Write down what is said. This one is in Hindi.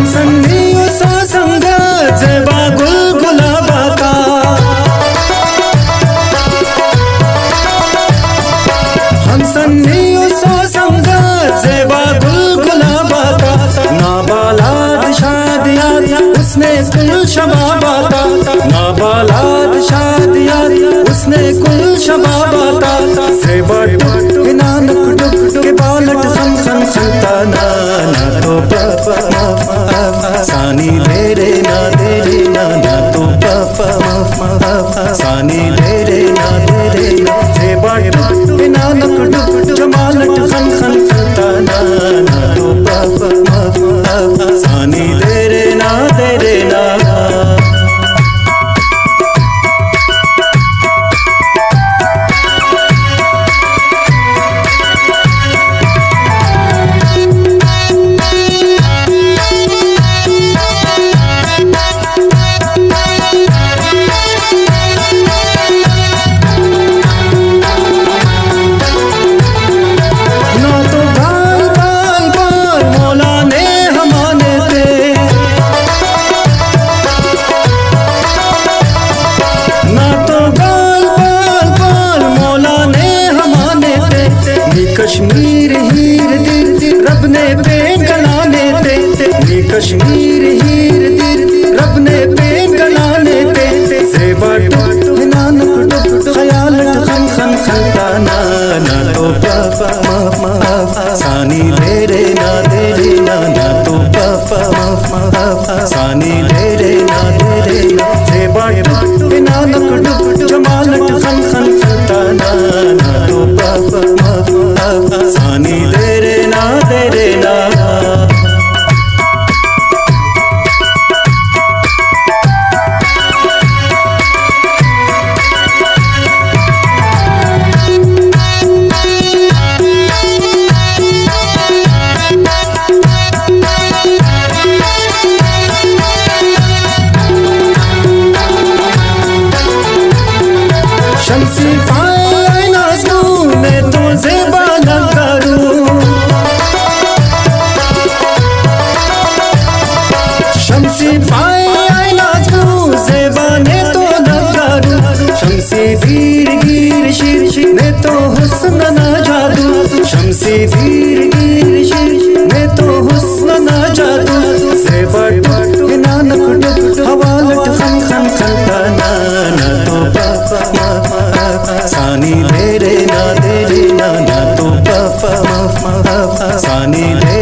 हमसन्नी सा संग जेबा गुल गुलाबा का हमसन्नी सा संग जेबा गुल गुलाबा का नाबालाद शादियात उसने कुल शबाबा का नाबालाद शादियात उसने कुल शबाबा का जेबा के नानक डुक के बालट खम खम खलता ना तो सानी दे रे ना तो सानी दे रे ना जेबा के नानक डुक के बालट खम खम खलता ना तो सानी दे रे ना कश्मीर हीर दिल रब ने पेन गलाने ते कश्मीर हीर दिल रब ने पेन गलाने ते जेबा नानक डुक ख्यालत खम खम खलता ना तो सानी दे रे ना तो सानी दे रे ना जेबा नानक डुक जमालत खम खम खलता ना तो सानी दे रे ना शम्सी पाए नाज़ू मैं तो ज़ेबा न करूं शम्सी पाए नाज़ू ज़ेबा ने तो न करूं शम्सी वीर गिर शीर ने तो हुस्न न जादू शम्सी वीर गिर शीर ने तो हुस्न न जादू ज़ेबा नानक डुक हवालत खम खम खलता ना तो सानी दे रे ना तो सानी दे